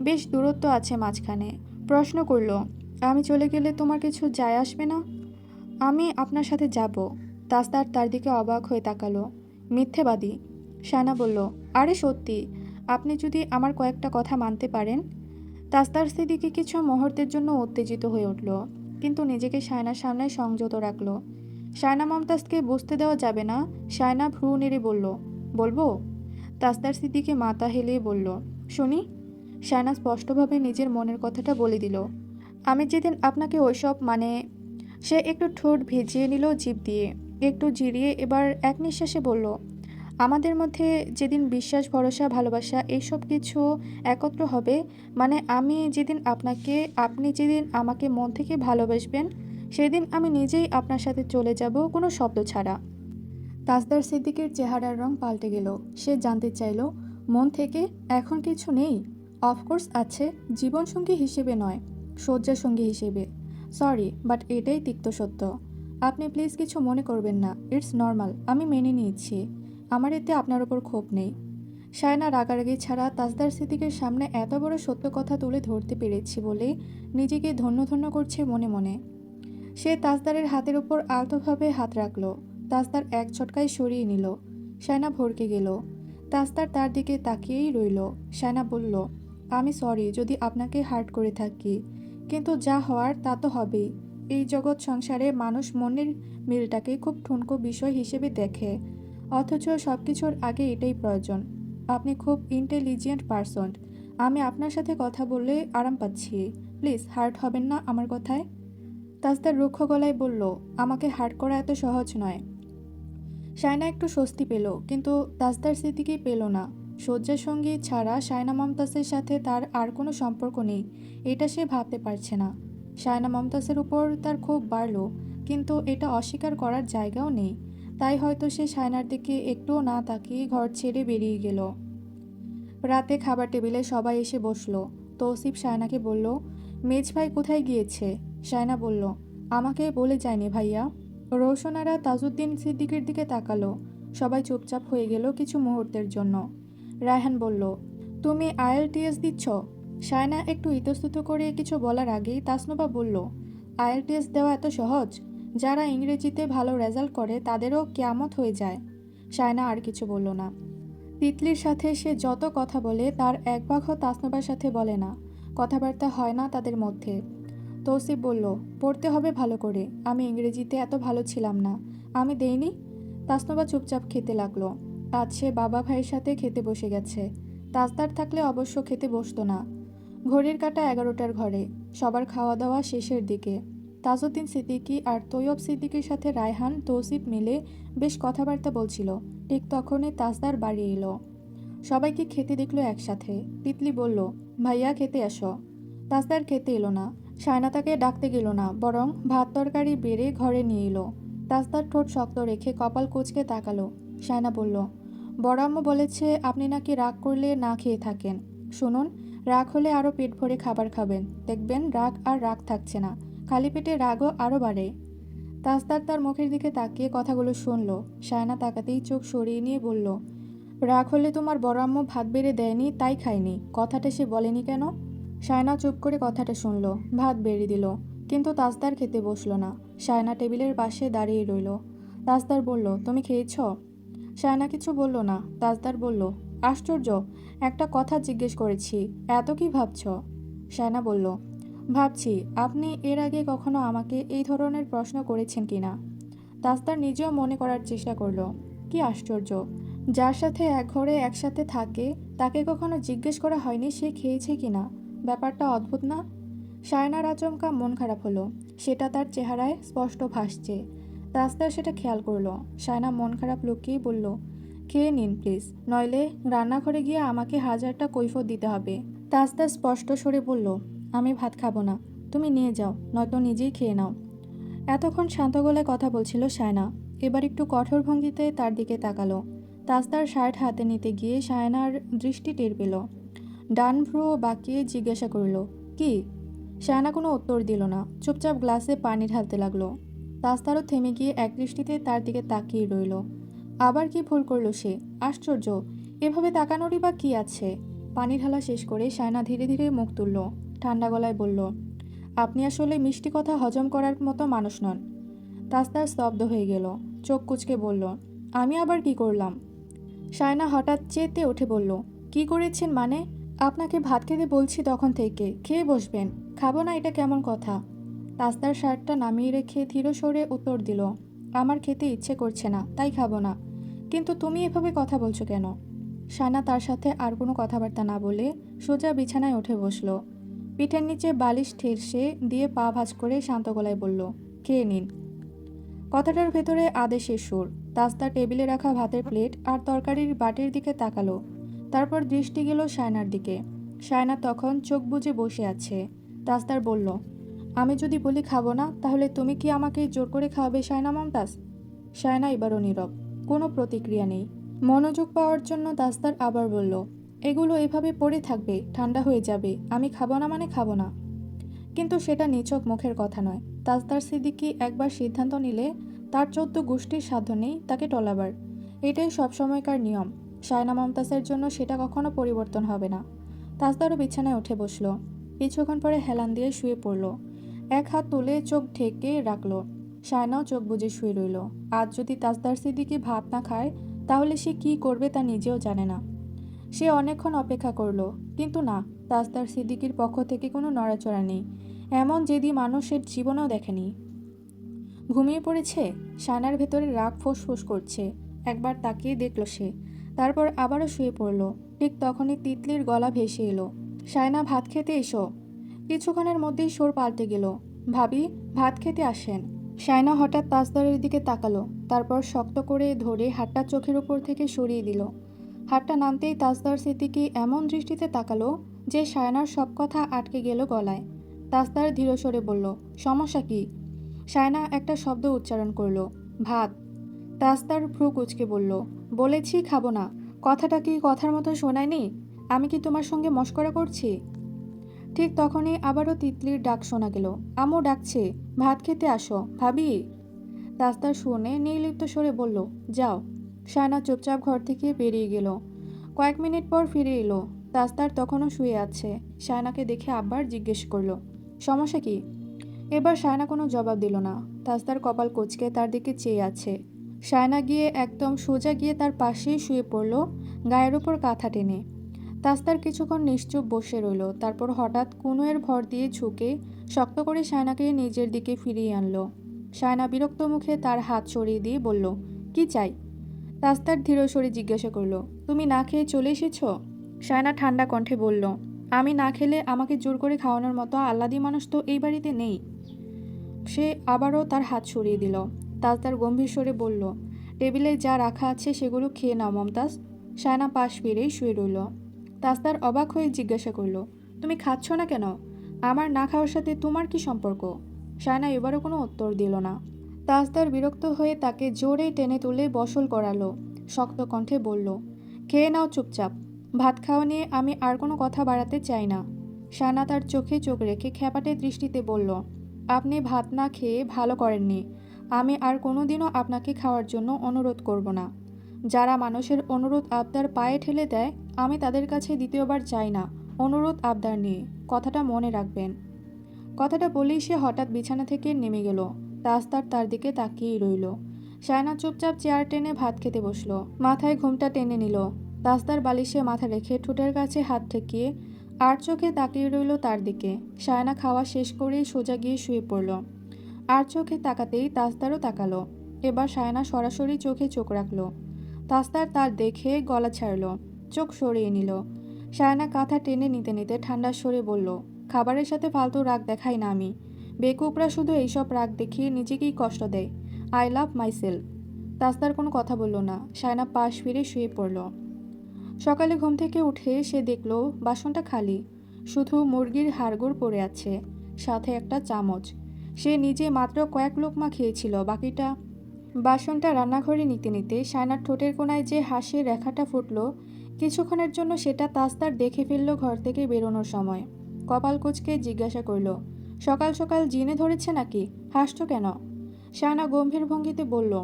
বেশ দূরত্ব আছে মাঝখানে। প্রশ্ন করল, আমি চলে গেলে তোমার কিছু যায় আসবে না? আমি আপনার সাথে যাব। তাজদার তার দিকে অবাক হয়ে তাকালো। মিথ্যেবাদী। সায়না বলল, আরে সত্যি, আপনি যদি আমার কয়েকটা কথা মানতে পারেন। তাজদার স্মৃতিকে কিছু মুহূর্তের জন্য উত্তেজিত হয়ে উঠল, কিন্তু নিজেকে সায়নার সামনে সংযত রাখল। সায়না মমতাজকে বুঝতে দেওয়া যাবে না। সায়না ভ্রু নেড়ে বলল, বলবো? তাজদার স্মৃতিকে মাথা হেলিয়ে বলল, শুনি। সায়না স্পষ্টভাবে নিজের মনের কথাটা বলে দিল, আমি যেদিন আপনাকে ওইসব সে একটু ঠোঁট ভিজিয়ে নিল জিভ দিয়ে, একটু জিরিয়ে এবার এক নিঃশ্বাসে বলল, আমাদের মধ্যে যেদিন বিশ্বাস, ভরসা, ভালোবাসা এইসব কিছু একত্র হবে, আমি যেদিন আপনাকে, আপনি যেদিন আমাকে মন থেকে ভালোবাসবেন, সেদিন আমি নিজেই আপনার সাথে চলে যাব, কোনো শব্দ ছাড়া। তাজদার সিদ্দিকের চেহারার রং পাল্টে গেল। সে জানতে চাইল, মন থেকে? এখন কিছু নেই? অফকোর্স আছে, জীবনসঙ্গী হিসেবে নয়, শয্যাসঙ্গী হিসেবে। সরি, বাট এটাই তিক্ত সত্য। আপনি প্লিজ কিছু মনে করবেন না, ইটস নর্মাল, আমি মেনে নিয়েছি। আমার এতে আপনার ওপর ক্ষোভ নেই। সায়না রাগারাগি ছাড়া তাজদার সিদ্দিকের সামনে এত বড় সত্য কথা তুলে ধরতে পেরেছি বলে নিজেকে ধন্য ধন্য করছে মনে মনে। সে তাজদারের হাতের উপর আলতোভাবে হাত রাখল। তাজদার এক ঝটকায় সরিয়ে নিল। শায়না ভড়কে গেল। তাজদার তার দিকে তাকিয়েই রইল। শায়না বলল, আমি সরি যদি আপনাকে হার্ট করে থাকি, কিন্তু যা হওয়ার তা তো হবেই। এই জগৎ সংসারে মানুষ মনের মিলটাকে খুব ঠুনকো বিষয় হিসেবে দেখে, অথচ সব কিছুর আগে এটাই প্রয়োজন। আপনি খুব ইন্টেলিজেন্ট পারসন। আমি আপনার সাথে কথা বললে আরাম পাচ্ছি। প্লিজ হার্ট হবেন না আমার কথায়। তাজদার রুক্ষ গলায় বলল, আমাকে হার্ট করা এত সহজ নয়। শায়না একটু স্বস্তি পেল, কিন্তু তাজদার স্মৃতিকেই পেল না। শয্যাসঙ্গী ছাড়া শায়না মমতাজের সাথে তার আর কোনো সম্পর্ক নেই, এটা সে ভাবতে পারছে না। শায়না মমতাজের উপর তার ক্ষোভ বাড়ল, কিন্তু এটা অস্বীকার করার জায়গাও নেই। তাই হয়তো সে শায়নার দিকে একটুও না তাকিয়ে ঘর ছেড়ে বেরিয়ে গেল। রাতে খাবার টেবিলে সবাই এসে বসলো। তৌসিফ শায়নাকে বলল, মেজ ভাই কোথায় গিয়েছে? শায়না বলল, আমাকে বলে যায়নি ভাইয়া। রৌশনারা তাজউদ্দিন সিদ্দিকের দিকে তাকালো। সবাই চুপচাপ হয়ে গেল কিছু মুহূর্তের জন্য। রায়হান বলল, তুমি আইএলটিএস দিচ্ছ? শায়না একটু ইতস্তত করে কিছু বলার আগেই তাসনুবা বলল, আইএলটিএস দেওয়া এত সহজ? যারা ইংরেজিতে ভালো রেজাল্ট করে তাদেরও কিয়ামত হয়ে যায়। শায়না আর কিছু বলল না। তিতলির সাথে সে যত কথা বলে তার এক ভাগও তাসনুবার সাথে বলে না। কথাবার্তা হয় না তাদের মধ্যে। তৌসিফ বলল, পড়তে হবে ভালো করে। আমি ইংরেজিতে এত ভালো ছিলাম না। আমি দেইনি? তাসনুবা চুপচাপ খেতে লাগলো। আজ সে বাবা ভাইয়ের সাথে খেতে বসে গেছে। তাজদার থাকলে অবশ্য খেতে বসতো না। ঘড়ির কাঁটা 11টার ঘরে। সবার খাওয়া দাওয়া শেষের দিকে। তাজউদ্দিন সিদ্দিকী আর তৈয়ব সিদ্দিকীর সাথে রায়হান তৌসিফ মিলে বেশ কথাবার্তা বলছিল। ঠিক তখনই তাজদার বাড়ি এলো। সবাইকে খেতে দেখলো একসাথে। তিতলি বলল, ভাইয়া খেতে আসো। তাজদার খেতে এলো না। শায়না তাকে ডাকতে গেল না, বরং ভাত তরকারি বেড়ে ঘরে নিয়ে এলো। তাজদার ঠোঁট শক্ত রেখে কপাল কুঁচকে তাকালো। শায়না বলল, বড় আম্মু বলেছে আপনি নাকি রাগ করলে না খেয়ে থাকেন। শুনুন, রাগ হলে আরও পেট ভরে খাবার খাবেন, দেখবেন রাগ আর রাগ থাকছে না, খালি পেটে রাগও আরও বাড়ে। তাজদার তার মুখের দিকে তাকিয়ে কথাগুলো শুনল। শায়না তাকাতেই চোখ সরিয়ে নিয়ে বলল, রাগ হলে তোমার বড় আম্মু ভাত বেড়ে দেয়নি তাই খায়নি, কথাটা সে বলেনি কেন? শায়না চুপ করে কথাটা শুনল। ভাত বেড়ে দিল, কিন্তু তাজদার খেতে বসলো না। শায়না টেবিলের পাশে দাঁড়িয়ে রইল। তাজদার বলল, তুমি খেয়েছ? শায়না কিছু বলল না। তাজদার বলল, আশ্চর্য, একটা কথা জিজ্ঞেস করেছি, এত কি ভাবছ? শায়না বলল, ভাবছি আপনি এর আগে কখনো আমাকে এই ধরনের প্রশ্ন করেছেন কিনা। তাজদার নিজেও মনে করার চেষ্টা করলো। কি আশ্চর্য, যার সাথে এক ঘরে একসাথে থাকে তাকে কখনো জিজ্ঞেস করা হয়নি সে খেয়েছে কিনা। ব্যাপারটা অদ্ভুত না? শায়নার আচমকা মন খারাপ হলো, সেটা তার চেহারায় স্পষ্ট ভাসছে। তাজদার সেটা খেয়াল করলো। শায়না মন খারাপ লুকিয়ে বলল, খেয়ে নিন প্লিজ, নইলে রান্নাঘরে গিয়ে আমাকে হাজারটা কৈফিয়ত দিতে হবে। তাজদার স্পষ্ট স্বরে বলল, আমি ভাত খাবো না, তুমি নিয়ে যাও, নয়তো নিজেই খেয়ে নাও। এতক্ষণ শান্ত গলায় কথা বলছিল শায়না, এবার একটু কঠোর ভঙ্গিতে তার দিকে তাকালো। তাজদার শার্ট হাতে নিতে গিয়ে শায়নার দৃষ্টি টের পেল। ডান ভ্রু বাঁকিয়ে জিজ্ঞাসা করল, কি? শায়না কোনো উত্তর দিল না, চুপচাপ গ্লাসে পানি ঢালতে লাগলো। তাজদারও থেমে গিয়ে এক দৃষ্টিতে তার দিকে তাকিয়ে রইল। আবার কি ভুল করলো সে? আশ্চর্য, এভাবে তাকানোরই বা কি আছে? পানি ঢালা শেষ করে শায়না ধীরে ধীরে মুখ তুলল। ঠান্ডা গলায় বলল, আপনি আসলে মিষ্টি কথা হজম করার মতো মানুষ নন। তাজদার স্তব্ধ হয়ে গেল, চোখ কুঁচকে বলল, আমি আবার কি করলাম? শায়না হঠাৎ চেতে উঠে বলল, কি করেছেন মানে? আপনাকে ভাত খেতে বলছি তখন থেকে, খেয়ে বসবেন। খাবো না এটা কেমন কথা? তাজদার শার্টটা নামিয়ে রেখে ধীর স্বরে উত্তর দিল, আমার খেতে ইচ্ছে করছে না তাই খাবো না। কিন্তু তুমি এভাবে কথা বলছো কেন? শায়না তার সাথে আর কোনো কথাবার্তা না বলে সোজা বিছানায় উঠে বসলো। পিঠের নিচে বালিশ ঠেসে দিয়ে পা ভাঁজ করে শান্ত গলায় বলল, খেয়ে নিন। কথাটার ভেতরে আদেশের সুর। তাজদার টেবিলে রাখা ভাতের প্লেট আর তরকারির বাটির দিকে তাকালো। তারপর দৃষ্টি গেল শায়নার দিকে। শায়না তখন চোখ বুজে বসে আছে। তাজদার বলল, আমি যদি বলি খাবো না, তাহলে তুমি কি আমাকে জোর করে খাওয়াবে শায়না মমতাজ? শায়না এবারও নীরব, কোনো প্রতিক্রিয়া নেই। মনোযোগ পাওয়ার জন্য তাজদার আবার বলল, এগুলো এভাবে পড়ে থাকবে, ঠান্ডা হয়ে যাবে, আমি খাবো না মানে খাবো না। কিন্তু সেটা নিছক মুখের কথা নয়। তাজদার সিদ্দিকী একবার সিদ্ধান্ত নিলে তার 14 গোষ্ঠীর সাধ্য নেই তাকে টলাবার। এটাই সবসময়কার নিয়ম। শায়না মমতাজের জন্য সেটা কখনো পরিবর্তন হবে না। তাজদারও বিছানায় উঠে বসল। কিছুক্ষণ পরে হেলান দিয়ে শুয়ে পড়ল। এক হাত তুলে চোখ ঢেকে রাখলো। শায়নাও চোখ বুজে শুয়ে রইল। আজ যদি তাজদার সিদ্দিকী ভাত না খায় তাহলে সে কি করবে তা নিজেও জানে না। সে অনেকক্ষণ অপেক্ষা করলো, কিন্তু না, তাজদার সিদ্দিকীর পক্ষ থেকে কোনো নড়াচড়া নেই। এমন জেদি মানুষের জীবনেও দেখেনি। ঘুমিয়ে পড়েছে? শায়নার ভেতরে রাগ ফোঁস করছে। একবার তাকিয়ে দেখল সে, তারপর আবারও শুয়ে পড়ল। ঠিক তখনই তিতলির গলা ভেসে এলো, শায়না ভাত খেতে এসো। কিছুক্ষণের মধ্যেই সুর পাল্টে গেল, ভাবি ভাত খেতে আসেন। শায়না হঠাৎ তাজদারের দিকে তাকালো, তারপর শক্ত করে ধরে হাতটা চোখের উপর থেকে সরিয়ে দিল। হাতটা নামতেই তাজদার সিদ্দিকী এমন দৃষ্টিতে তাকালো যে শায়নার সব কথা আটকে গেল গলায়। তাজদার ধীরস্বরে বলল, সমস্যা কি? শায়না একটা শব্দ উচ্চারণ করলো, ভাত। তাজদার ভ্রু কুঁচকে বলল, বলেছি খাবো না। কথাটা কি কথার মতো শোনায়নি? আমি কি তোমার সঙ্গে মশকরা করছি? ঠিক তখনই আবারও তিতলির ডাক শোনা গেল, আম্মু ডাকছে, ভাত খেতে আসো ভাবি। তাজদার শুনে নির্লিপ্ত স্বরে বলল, যাও। শায়না চুপচাপ ঘর থেকে বেরিয়ে গেল। কয়েক মিনিট পর ফিরে এলো। তাজদার তখনও শুয়ে আছে। শায়নাকে দেখে আবার জিজ্ঞেস করলো, সমস্যা কি? এবার শায়না কোনো জবাব দিল না। তাজদার কপাল কুঁচকে তার দিকে চেয়ে আছে। শায়না গিয়ে একদম সোজা গিয়ে তার পাশেই শুয়ে পড়ল, গায়ের উপর কাঁথা টেনে। তাজদার কিছুক্ষণ নিশ্চুপ বসে রইল, তারপর হঠাৎ কুনুয়ের ভর দিয়ে ঝুঁকে শক্ত করে শায়নাকে নিজের দিকে ফিরিয়ে আনলো। শায়না বিরক্ত মুখে তার হাত সরিয়ে দিয়ে বলল, কি চাই? তাজদার ধীরস্বরে জিজ্ঞাসা করল, তুমি না খেয়ে চলে এসেছ? শায়না ঠান্ডা কণ্ঠে বলল, আমি না খেলে আমাকে জোর করে খাওয়ানোর মতো আহ্লাদী মানুষ তো এই বাড়িতে নেই। সে আবারও তার হাত সরিয়ে দিল। তাজদার গম্ভীর স্বরে বলল, টেবিলে যা রাখা আছে সেগুলো খেয়ে নাও মমতাজ। শায়না পাশ ফিরেই শুয়ে রইল। তাজদার অবাক হয়ে জিজ্ঞাসা করল, তুমি খাচ্ছ না কেন? আমার না খাওয়ার সাথে তোমার কি সম্পর্ক? শায়না এবারও কোনো উত্তর দিল না। তাজদার বিরক্ত হয়ে তাকে জোরে টেনে তুলে বসল করালো। শক্ত কণ্ঠে বলল, খেয়ে নাও চুপচাপ। ভাত খাওয়া নিয়ে আমি আর কোনো কথা বাড়াতে চাই না। শায়না তার চোখে চোখ রেখে খ্যাপাটে দৃষ্টিতে বলল, আপনি ভাত না খেয়ে ভালো করেননি। আমি আর কোনোদিনও আপনাকে খাওয়ার জন্য অনুরোধ করব না। যারা মানুষের অনুরোধ আবদার পায়ে ঠেলে দেয়, আমি তাদের কাছে দ্বিতীয়বার চাই না অনুরোধ আবদার নিয়ে। কথাটা মনে রাখবেন। কথাটা বলেই সে হঠাৎ বিছানা থেকে নেমে গেল। তাজদার তার দিকে তাকিয়েই রইল। শায়না চুপচাপ চেয়ার টেনে ভাত খেতে বসলো। মাথায় ঘুমটা টেনে নিল। তাজদার বালিশে মাথা রেখে ঠোঁটের কাছে হাত ঠেকিয়ে আর চোখে তাকিয়ে রইল তার দিকে। শায়না খাওয়া শেষ করেই সোজা গিয়ে শুয়ে পড়ল। আর চোখে তাকাতেই তাজদারও তাকালো। এবার শায়না সরাসরি চোখে চোখ রাখল। তাজদার তার দেখে গলা ছাড়ল, চোখ সরিয়ে নিল। শায়না কাঁথা টেনে নিতে নিতে ঠান্ডার স্বরে বলল, খাবারের সাথে ফালতু রাগ দেখাই না আমি। বেকুবরা শুধু এইসব রাগ দেখিয়ে নিজেকেই কষ্ট দেয়। I love my self. তাজদার কোনো কথা বলল না। শায়না পাশ ফিরে শুয়ে পড়ল। সকালে ঘুম থেকে উঠে সে দেখল বাসনটা খালি, শুধু মুরগির হাড়গোড় পড়ে আছে, সাথে একটা চামচ। সে নিজে মাত্র কয়েক লোকমা খেয়েছিল, বাকিটা। বাসনটা রান্নাঘরে নিতে নিতে শায়নার ঠোঁটের কোণায় যে হাসির রেখাটা ফুটল, কিছুক্ষণের জন্য সেটা তাজদার দেখে ফেলল ঘর থেকে বেরোনোর সময়। কপাল কুঁচকে জিজ্ঞাসা করল, সকাল সকাল জিনে ধরেছে নাকি? হাসছ কেন? শায়না গম্ভীর ভঙ্গিতে বলল,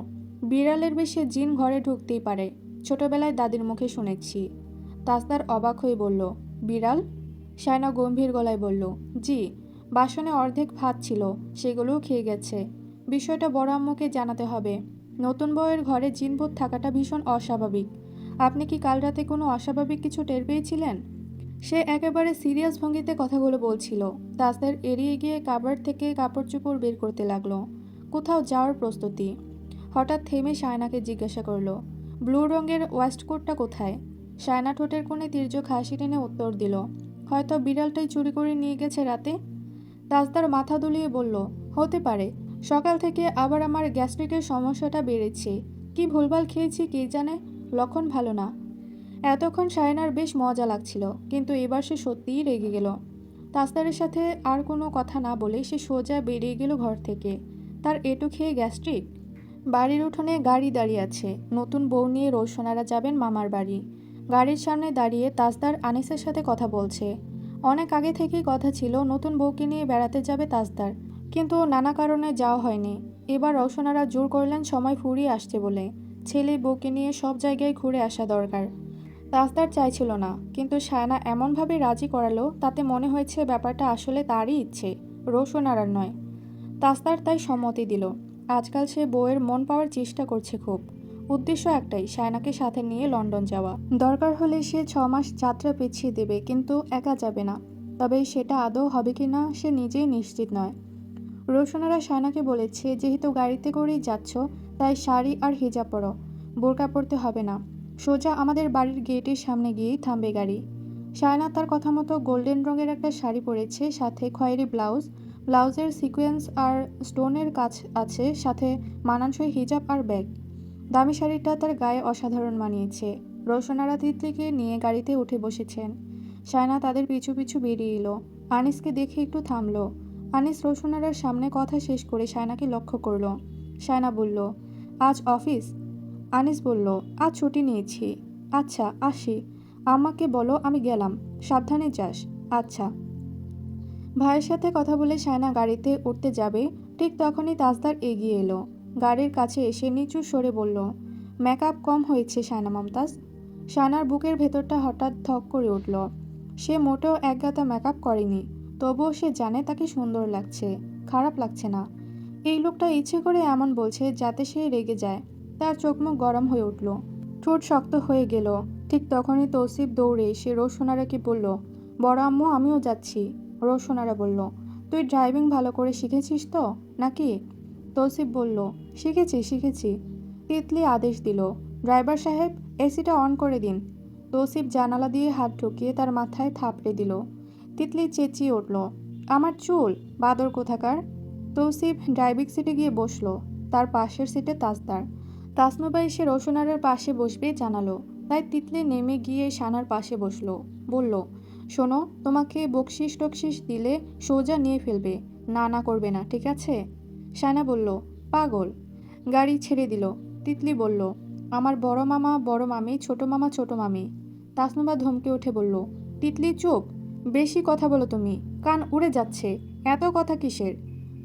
বিড়ালের বেশে জিন ঘরে ঢুকতেই পারে, ছোটবেলায় দাদির মুখে শুনেছি। তাজদার অবাক হয়ে বলল, বিড়াল? শায়না গম্ভীর গলায় বলল, জি। বাসনে অর্ধেক ভাত ছিল, সেগুলোও খেয়ে গেছে। বিষয়টা বড় আম্মুকে জানাতে হবে। নতুন বউয়ের ঘরে জিনভূত থাকাটা ভীষণ অস্বাভাবিক। আপনি কি কাল রাতে কোনো অস্বাভাবিক কিছু টের পেয়েছিলেন? সে একেবারে সিরিয়াস ভঙ্গিতে কথাগুলো বলছিল। তাজদার এড়িয়ে গিয়ে কাপড় থেকে কাপড় চোপড় বের করতে লাগলো, কোথাও যাওয়ার প্রস্তুতি। হঠাৎ থেমে শায়নাকে জিজ্ঞাসা করলো, ব্লু রঙের ওয়েস্টকোটটা কোথায়? শায়না ঠোঁটের কোণে তির্যক হাসি টেনে উত্তর দিল, হয়তো বিড়ালটাই চুরি করে নিয়ে গেছে রাতে। তাজদার মাথা দুলিয়ে বলল, হতে পারে। সকাল থেকে আবার আমার গ্যাস্ট্রিকের সমস্যাটা বেড়েছে। কি ভুলভাল খেয়েছি কে জানে, লক্ষণ ভালো না। এতক্ষণ শায়নার বেশ মজা লাগছিল, কিন্তু এবার সে সত্যিই রেগে গেল। তাজদারের সাথে আর কোনো কথা না বলে সে সোজা বেরিয়ে গেল ঘর থেকে। তার এঁটো খেয়ে গ্যাস্ট্রিক? বাড়ির উঠোনে গাড়ি দাঁড়িয়ে আছে। নতুন বউ নিয়ে রৌশনারা যাবেন মামার বাড়ি। গাড়ির সামনে দাঁড়িয়ে তাজদার আনিসের সাথে কথা বলছে। অনেক আগে থেকেই কথা ছিল নতুন বউকে নিয়ে বেড়াতে যাবে তাজদার, কিন্তু নানা কারণে যাওয়া হয়নি। এবার রৌশনারা জোর করলেন সময় ফুরিয়ে আসছে বলে, ছেলে বউকে নিয়ে সব জায়গায় ঘুরে আসা দরকার। তাজদার চাইছিল না, কিন্তু শায়না এমনভাবে রাজি করালো তাতে মনে হয়েছে ব্যাপারটা আসলে তারই ইচ্ছে, রৌশনারার নয়। তাস্তার তাই সম্মতি দিল। আজকাল সে বউয়ের মন পাওয়ার চেষ্টা করছে খুব। উদ্দেশ্য একটাই, শায়নাকে সাথে নিয়ে লন্ডন যাওয়া। দরকার হলে সে 6 মাস যাত্রা পিছিয়ে দেবে, কিন্তু একা যাবে না। তবে সেটা আদৌ হবে কিনা সে নিজেই নিশ্চিত নয়। রোশনারা শায়নাকে বলেছে, যেহেতু গাড়িতে করেই যাচ্ছ তাই শাড়ি আর হিজাব পরো, বোরকা পরতে হবে না। সোজা আমাদের বাড়ির গেটের সামনে গিয়েই থামবে গাড়ি। শায়না তার কথা মতো গোল্ডেন রঙের একটা শাড়ি পরেছে, সাথে খয়েরি ব্লাউজ। ব্লাউজের সিকোয়েন্স আর স্টোনের কাজ আছে, সাথে মানানসই হিজাব আর ব্যাগ। দামি শাড়িটা তার গায়ে অসাধারণ মানিয়েছে। রোশনারা তিতলিকে নিয়ে গাড়িতে উঠে বসেছেন। শায়না তাদের পিছু পিছু বেরিয়ে এলো। আনিসকে দেখে একটু থামলো। আনিস রোশনারার সামনে কথা শেষ করে শায়নাকে লক্ষ্য করলো। শায়না বলল, আজ অফিস? আনিস বলল, আজ ছুটি নিয়েছি। আচ্ছা, আসি। আম্মাকে বলো আমি গেলাম, সাবধানে যাস। আচ্ছা। ভাইয়ের সাথে কথা বলে শায়না গাড়িতে উঠতে যাবে, ঠিক তখনই তাজদার এগিয়ে এলো। গাড়ির কাছে এসে নিচু স্বরে বলল, মেকআপ কম হয়েছে শায়না মমতাজ। শায়নার বুকের ভেতরটা হঠাৎ ধক করে উঠল। সে মোটেও একগাদা মেকআপ করেনি, তবুও সে জানে তাকে সুন্দর লাগছে, খারাপ লাগছে না। এই লোকটা ইচ্ছে করে এমন বলছে যাতে সে রেগে যায়। তার চোখ মুখ গরম হয়ে উঠল, ঠোঁট শক্ত হয়ে গেল। ঠিক তখনই তৌসিফ দৌড়ে এসে রোশনারাকে বলল, বড় আম্মু আমিও যাচ্ছি। রোশনারা বলল, তুই ড্রাইভিং ভালো করে শিখেছিস তো নাকি? তৌসিফ বলল, শিখেছি। তিতলি আদেশ দিল, ড্রাইভার সাহেব এসিটা অন করে দিন। তৌসিফ জানালা দিয়ে হাত ঢুকিয়ে তার মাথায় থাপড়ে দিল। তিতলি চেঁচিয়ে উঠল, আমার চুল, বাদর কোথাকার। তৌসিফ ড্রাইভিং সিটে গিয়ে বসলো। তার পাশের সিটে তাজদার। তাসনুবা এসে রোশনারের পাশে বসবে জানালো, তাই তিতলি নেমে গিয়ে শানার পাশে বসলো। বলল, শোনো, তোমাকে বকশিস টকশিস দিলে সোজা নিয়ে ফেলবে, না করবে না, ঠিক আছে? শায়না বলল, পাগল। গাড়ি ছেড়ে দিল। তিতলি বলল, আমার বড় মামা বড় মামি, ছোট মামা ছোট মামি। তাসনুবা ধমকে উঠে বলল, তিতলি চুপ, বেশি কথা বলো তুমি, কান উড়ে যাচ্ছে, এত কথা কিসের?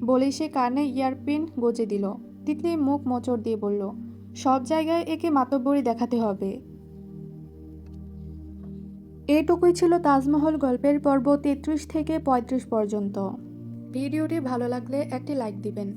বলেই সে কানে ইয়ারপিন গজে দিল। তিতলি মুখ মোচড় দিয়ে বলল, সব জায়গায় একে মাতব্বরি দেখাতে হবে। এটুকুই ছিল তাজমহল গল্পের পর্ব 33 থেকে 35 পর্যন্ত। ভিডিওটি ভালো লাগলে একটি লাইক দিবেন।